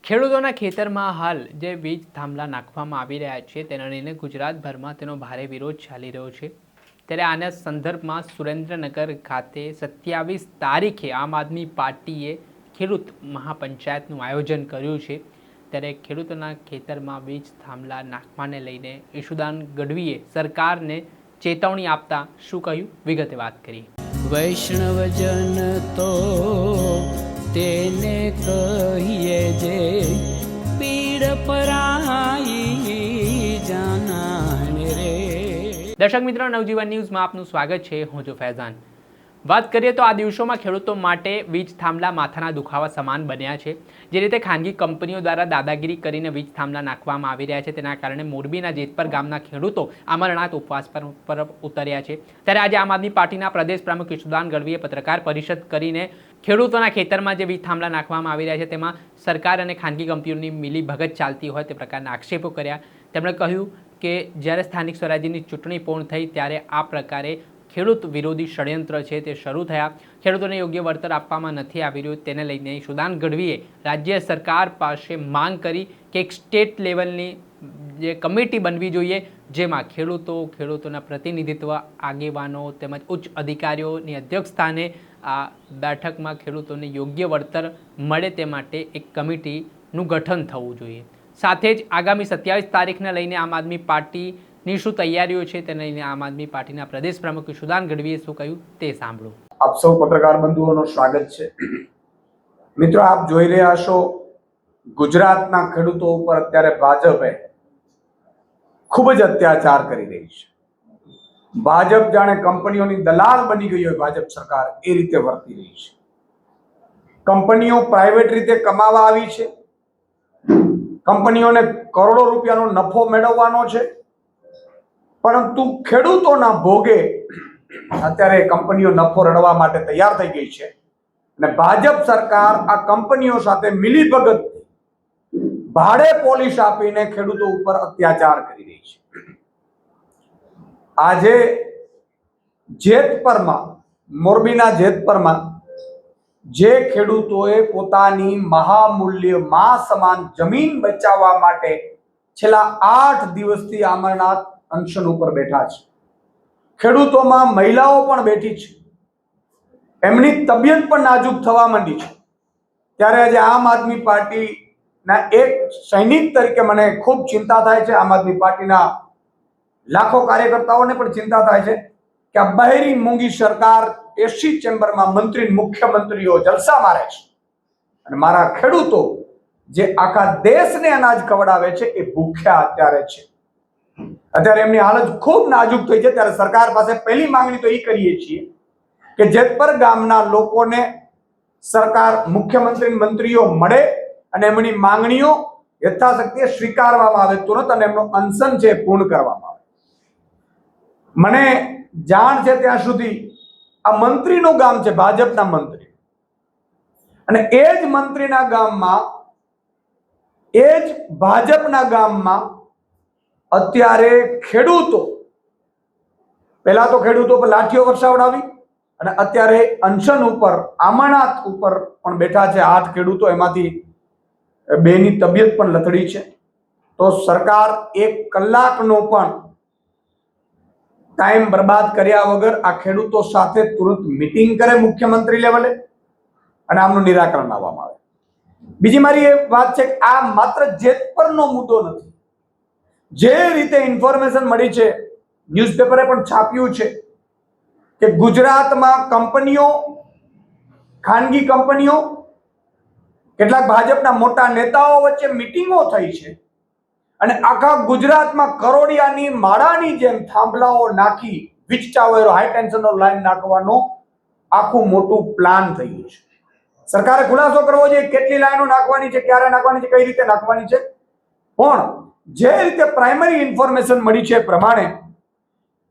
ખેડૂતોના ખેતરમાં હાલ જે વીજ થાંભલા નાખવામાં આવી રહ્યા છે તેના લઈને ગુજરાતભરમાં તેનો ભારે વિરોધ ચાલી રહ્યો છે। ત્યારે આના સંદર્ભમાં સુરેન્દ્રનગર ખાતે 27 તારીખે આમ આદમી પાર્ટીએ ખેડૂત મહાપંચાયતનું આયોજન કર્યું છે। ત્યારે ખેડૂતોના ખેતરમાં વીજ થાંભલા નાખવાને લઈને ઈશુદાન ગઢવીએ સરકારને ચેતવણી આપતા શું કહ્યું, વિગતે વાત કરી। વૈષ્ણવજન તો તેને કહીએ જે પીડ પરાઈ જાનાને રે। દર્શક મિત્રો, નવજીવન ન્યૂઝમાં આપનું સ્વાગત છે। હું છું ફૈઝાન। વાત કરીએ તો આ દિવસોમાં ખેડૂતો માટે વીજ થાંભલા માથાના દુખાવા સમાન બન્યા છે। જે રીતે ખાનગી કંપનીઓ દ્વારા દાદાગીરી કરીને વીજ થાંભલા નાખવામાં આવી રહ્યા છે, તેના કારણે મોરબીના જેતપર ગામના ખેડૂતો અમરનાથ ઉપવાસ પર ઉતર્યા છે। ત્યારે આજે આમ આદમી પાર્ટીના પ્રદેશ પ્રમુખ ઈશુદાન ગઢવીએ પત્રકાર પરિષદ કરીને ખેડૂતોના ખેતરમાં જે વીજ થાંભલા નાખવામાં આવી રહ્યા છે તેમાં સરકાર અને ખાનગી કંપનીઓની મિલીભગત ચાલતી હોય તે પ્રકારના આક્ષેપો કર્યા। તેમણે કહ્યું કે જ્યારે સ્થાનિક સ્વરાજ્યની ચૂંટણી પૂર્ણ થઈ ત્યારે આ પ્રકારે ખેડૂત વિરોધી ષડયંત્ર છે તે શરૂ થયા। ખેડૂતોને યોગ્ય વળતર આપવામાં નથી આવી રહ્યું, તેને લઈને ઈશુદાન ગઢવીએ રાજ્ય સરકાર પાસે માંગ કરી કે એક સ્ટેટ લેવલની જે કમિટી બનવી જોઈએ, જેમાં ખેડૂતોના પ્રતિનિધિત્વ, આગેવાનો તેમજ ઉચ્ચ અધિકારીઓની અધ્યક્ષસ્થાને આ બેઠકમાં ખેડૂતોને યોગ્ય વળતર મળે તે માટે એક કમિટીનું ગઠન થવું જોઈએ। સાથે જ આગામી 27 તારીખને લઈને આમ આદમી પાર્ટીની શું તૈયારીઓ છે તેને લઈને આમ આદમી પાર્ટીના પ્રદેશ પ્રમુખ ઈશુદાન ગઢવીએ શું કહ્યું તે સાંભળો। આપ સૌ પત્રકાર બંધુઓનું સ્વાગત છે। મિત્રો, આપ જોઈ રહ્યા છો ગુજરાતના ખેડૂતો ઉપર અત્યારે ભાજપે ખૂબ જ અત્યાચાર કરી રહી છે। ભાજપ જાણે કંપનીઓની દલાલ બની ગઈ હોય, ભાજપ સરકાર એ રીતે વર્તી રહી છે। કંપનીઓ પ્રાઇવેટ રીતે કમાવા આવી છે, કંપનીઓને કરોડો રૂપિયાનો નફો મેળવવાનો છે, પરંતુ ખેડૂતોના ભોગે અત્યારે કંપનીઓ નફો રળવા માટે તૈયાર થઈ ગઈ છે અને ભાજપ સરકાર આ કંપનીઓ સાથે મિલીભગત ભાડે પોલીસ આપીને ખેડૂતો ઉપર અત્યાચાર કરી રહી છે। આજે જેતપરમાં, મોરબીના જેતપરમાં જે ખેડૂતોએ પોતાની મહામૂલ્ય માં સમાન જમીન બચાવવા માટે છેલ્લા 8 દિવસથી અમરનાથ અનશન ઉપર બેઠા છે, ખેડૂતોમાં મહિલાઓ પણ બેઠી છે, એમની તબિયત પણ નાજુક થવા માંડી છે। ત્યારે આજે આમ આદમી પાર્ટીના એક સૈનિક તરીકે મને ખૂબ ચિંતા થાય છે। આમ આદમી પાર્ટીના લાખો કાર્યકર્તાઓને પણ ચિંતા થાય છે કે આ બહેરી મૂંગી સરકાર એસી ચેમ્બરમાં મંત્રી, મુખ્યમંત્રીઓ જલસા મારે છે અને મારા ખેડૂતો જે આખા દેશને અનાજ ખવડાવે છે એ ભૂખ્યા અત્યારે છે। અત્યારે એમની હાલત ખૂબ નાજુક થઈ છે। ત્યારે સરકાર પાસે પહેલી માંગણી તો એ કરીએ છીએ કે જેતપર ગામના લોકોને સરકાર, મુખ્યમંત્રી, મંત્રીઓ મળે અને એમની માંગણીઓ યથાશક્તિ સ્વીકારવામાં આવે તુરંત અને એમનો અનશન છે પૂર્ણ કરવામાં આવે। મને જાણ છે ત્યાં સુધી આ મંત્રીનું ગામ છે, ભાજપના મંત્રી, અને એ જ મંત્રીના ગામમાં, એ જ ભાજપના ગામમાં અત્યારે ખેડૂતો, પહેલા તો ખેડૂતો પર લાઠીઓ વરસાવડાવી અને અત્યારે અનશન ઉપર, અમરનાથ ઉપર પણ બેઠા છે 8 ખેડૂતો, એમાંથી 2ની તબિયત પણ લથડી છે। તો સરકાર 1 કલાકનો પણ ટાઈમ બરબાદ કર્યા વગર આ ખેડૂતો સાથે તુરંત મીટિંગ કરે મુખ્યમંત્રી લેવલે અને આમનું નિરાકરણ લાવવામાં આવે। બીજી મારી એ વાત છે કે આ માત્ર જેતપરનો મુદ્દો નથી। જે રીતે ઇન્ફોર્મેશન મળી છે, ન્યૂઝપેપરે પણ છાપ્યું છે કે ગુજરાતમાં કંપનીઓ, ખાનગી કંપનીઓ, કેટલાક ભાજપના મોટા નેતાઓ વચ્ચે મીટિંગો થઈ છે અને આખા ગુજરાતમાં કરોડિયાની માળાની જેમ થાંભલાઓ નાખી વીજ ટાવરો, હાઈ ટેન્શનનો લાઈન નાખવાનો આખું મોટું પ્લાન થયું છે। સરકારે ખુલાસો કરવો જોઈએ કેટલી લાઈનો નાખવાની છે, ક્યારે નાખવાની છે, કઈ રીતે નાખવાની છે। પણ જે રીતે પ્રાઇમરી ઇન્ફોર્મેશન મળી છે પ્રમાણે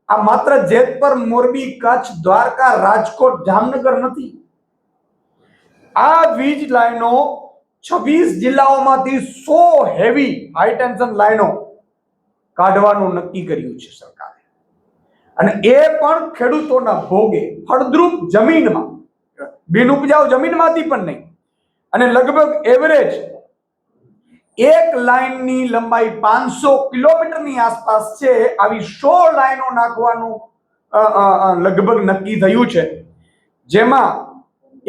આ માત્ર જેતપર, મોરબી, કચ્છ, દ્વારકા, રાજકોટ, જામનગર નથી। આ વીજ લાઈનો 26 જિલ્લાઓમાંથી 100 હેવી હાઈ ટેન્શન લાઈનો કાઢવાનું નક્કી કર્યું છે સરકારે, અને એ પણ ખેડૂતોના ભોગે, ફળદ્રુપ જમીનમાં, બિનઉપજાઉ જમીનમાંથી પણ નહીં, અને લગભગ એવરેજ એક લાઇનની લંબાઈ 500 કિલોમીટરની આસપાસ છે. આવી 100 લાઈનો નાખવાનું લગભગ નક્કી થયું છે, જેમાં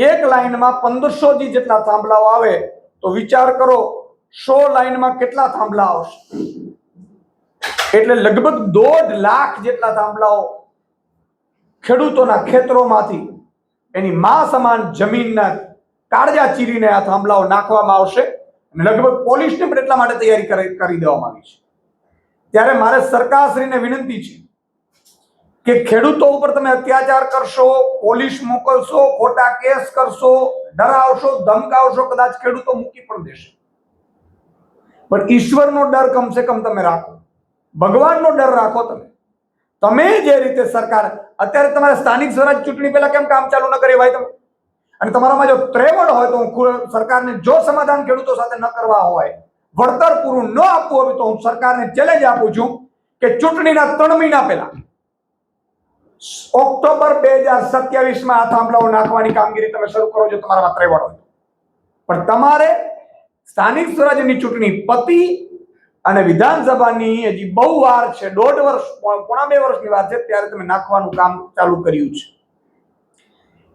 એક લાઈનમાં 1500 જેટલા થાંભલાઓ આવે. તો વિચાર કરો 100 લાઈનમાં કેટલા થાંભલા આવશે? એટલે લગભગ 1.5 લાખ જેટલા થાંભલાઓ ખેડૂતોના ખેતરોમાંથી એની માં સમાન જમીનના કાળજા ચીરીને આ થાંભલાઓ નાખવામાં આવશે. લગભગ પોલીસને પણ એટલા માટે તૈયારી કરી દેવામાં આવી છે. ત્યારે મારે સરકારશ્રીને વિનંતી છે કે ખેડૂતો ઉપર તમે અત્યાચાર કરશો, પોલીસ મોકલશો, ખોટા કેસ કરશો, ડરાવશો, ધમકાવશો, કદાચ ખેડૂતો મૂકી પણ દેશે, પણ ઈશ્વરનો ડર કમસે કમ તમે રાખો, ભગવાનનો ડર રાખો. તમે જે રીતે સરકાર અત્યારે તમારે સ્થાનિક સ્વરાજ ચૂંટણી પહેલા કેમ કામ ચાલુ ન કરી ભાઈ તમે? અને તમારામાં જો ત્રેવડ હોય તો હું સરકારને, જો સમાધાન ખેડૂતો સાથે ન કરવા હોય, વળતર પૂરું ન આપવું હોય, તો હું સરકારને ચેલેન્જ આપું છું કે ચૂંટણીના 3 મહિના પહેલા ઓક્ટોબર 2027 આ થાંભલાઓ નાખવાની કામગીરી તમે શરૂ કરો, જો તમારામાં ત્રેવડ હોય. પણ તમારે સ્થાનિક સ્વરાજ્યની ચૂંટણી પતી અને વિધાનસભાની હજી બહુ વાર છે, 1.5 વર્ષ, પોણા 2 વર્ષની વાર છે, ત્યારે તમે નાખવાનું કામ ચાલુ કર્યું છે.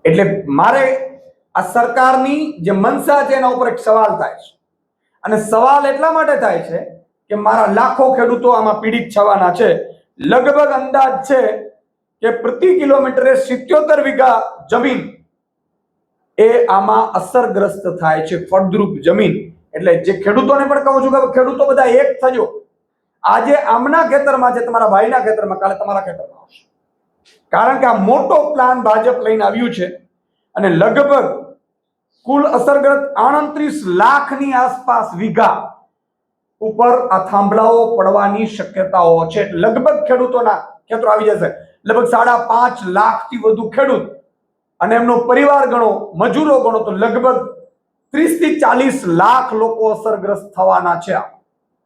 એટલે મારે આ સરકારની જે મનસા છે એના ઉપર એક સવાલ થાય છે. અને સવાલ એટલા માટે થાય છે કે મારા લાખો ખેડૂતો આમાં પીડિત થવાના છે. લગભગ અંદાજ છે કે પ્રતિ કિલોમીટરે 77 વીઘા જમીન એ આમાં અસરગ્રસ્ત થાય છે, ફળદ્રુપ જમીન. એટલે જે ખેડૂતોને પણ કહું છું કે ખેડૂતો બધા એક થજો. આજે આમના ખેતરમાં છે, તમારા ભાઈના ખેતરમાં, કાલે તમારા ખેતરમાં આવશે. કારણ કે આ મોટો પ્લાન ભાજપ લઈને આવ્યું છે અને લગભગ કુલ અસરગ્રસ્ત 38 લાખની આસપાસ વીઘા ઉપર આ થાંભલાઓ પડવાની શક્યતાઓ છે. લગભગ ખેડૂતોના ખેતરો આવી જશે. લગભગ 5.5 લાખથી વધુ ખેડૂત અને એમનો પરિવાર ગણો, મજૂરો ગણો, તો લગભગ 30 થી 40 લાખ લોકો અસરગ્રસ્ત થવાના છે.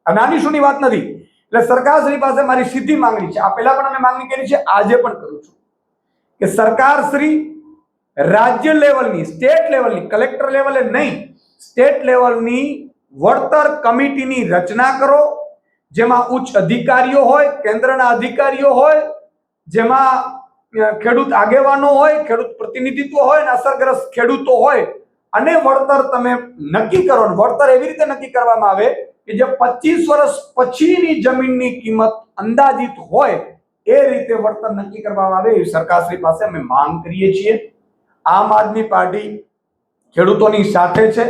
આ નાની શુની વાત નથી. એટલે સરકારશ્રી પાસે મારી સીધી માંગણી છે. આ પહેલા પણ અમે માંગણી કરી છે, આજે પણ કરું છું કે સરકારશ્રી રાજ્ય લેવલની, સ્ટેટ લેવલની, કલેક્ટર લેવલે નહીં, સ્ટેટ લેવલની વળતર કમિટીની રચના કરો, જેમાં ઉચ્ચ અધિકારીઓ હોય, કેન્દ્રના અધિકારીઓ હોય, જેમાં ખેડૂત આગેવાનો હોય, ખેડૂત પ્રતિનિધિત્વ હોય અને અસરગ્રસ્ત ખેડૂતો હોય, અને વળતર તમે નક્કી કરો. વળતર એવી રીતે નક્કી કરવામાં આવે કે જે 25 વર્ષ પછીની જમીનની કિંમત અંદાજિત હોય એ રીતે વળતર નક્કી કરવામાં આવે. એવી સરકારશ્રી પાસે અમે માંગ કરીએ છીએ. આમ આદમી પાર્ટી ખેડૂતોની સાથે છે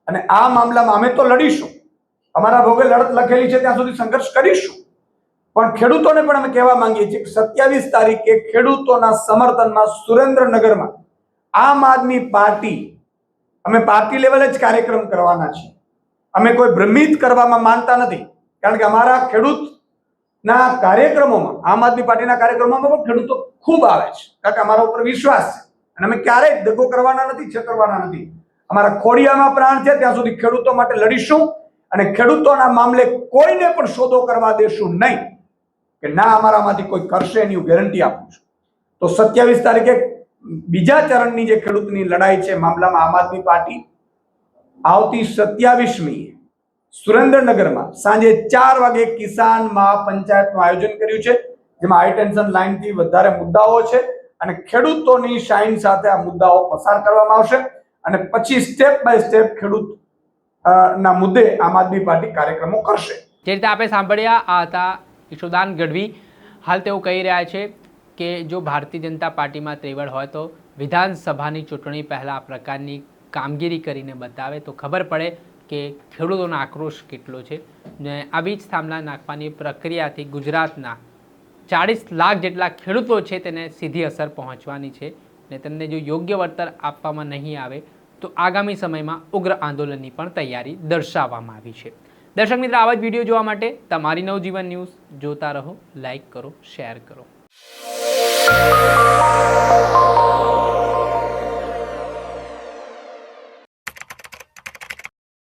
અને આ મામલામાં અમે તો લડીશું. અમારા ભોગે લડત લખેલી છે ત્યાં સુધી સંઘર્ષ કરીશું. પણ ખેડૂતોને પણ અમે કહેવા માંગીએ છીએ કે 27 તારીખે ખેડૂતોના સમર્થનમાં સુરેન્દ્રનગરમાં આમ આદમી પાર્ટી, અમે પાર્ટી લેવલે જ કાર્યક્રમ કરવાના છીએ. અમે કોઈ ભ્રમિત કરવામાં માનતા નથી, કારણ કે અમારા ખેડૂતના કાર્યક્રમોમાં, આમ આદમી પાર્ટીના કાર્યક્રમોમાં પણ ખેડૂતો ખૂબ આવે છે, કારણ કે અમારા ઉપર વિશ્વાસ છે અને અમે ક્યારેય દગો કરવાના નથી, છેતરવાના નથી. અમારા ખોડિયામાં પ્રાણ છે ત્યાં સુધી ખેડૂતો માટે લડીશું અને ખેડૂતોના મામલે કોઈને પણ સોદો કરવા દેશું નહીં, કે ના અમારામાંથી કોઈ કરશે એની હું ગેરંટી આપું છું. તો 27 તારીખે બીજા ચરણની જે ખેડૂતની લડાઈ છે મામલામાં આમ આદમી પાર્ટી આવતી 27મી સુરેન્દ્રનગરમાં સાંજે 4 વાગે કિસાન મહાપંચાયતનું આયોજન કર્યું છે, જેમાં હાઈ ટેન્શન લાઇનથી વધારે મુદ્દાઓ છે અને ખેડૂતોની શાઇન સાથે આ મુદ્દાઓ પસાર કરવામાં આવશે અને પછી સ્ટેપ બાય સ્ટેપ ખેડૂત ના મુદ્દે આમ આદમી પાર્ટી કાર્યક્રમો કરશે. જે રીતે આપણે સાંભળ્યા, આ હતા ઈશુદાન ગઢવી. હાલ તેઓ કહી રહ્યા છે કે જો ભારતીય જનતા પાર્ટીમાં ત્રેવડ હોય તો વિધાનસભાની ચૂંટણી પહેલાં આ પ્રકારની કામગીરી કરીને બતાવે તો ખબર પડે કે ખેડૂતોનો આક્રોશ કેટલો છે. ને આ વીજ થાંભલા નાખવાની પ્રક્રિયાથી ગુજરાતના 40 લાખ જેટલા ખેડૂતો છે તેને સીધી અસર પહોંચવાની છે ને તેમને જો યોગ્ય વળતર આપવામાં નહીં આવે તો આગામી સમયમાં ઉગ્ર આંદોલનની પણ તૈયારી દર્શાવવામાં આવી છે. દર્શક મિત્રો, આવા જ વિડીયો જોવા માટે તમારી નવજીવન ન્યૂઝ જોતા રહો, લાઈક કરો, શેર કરો.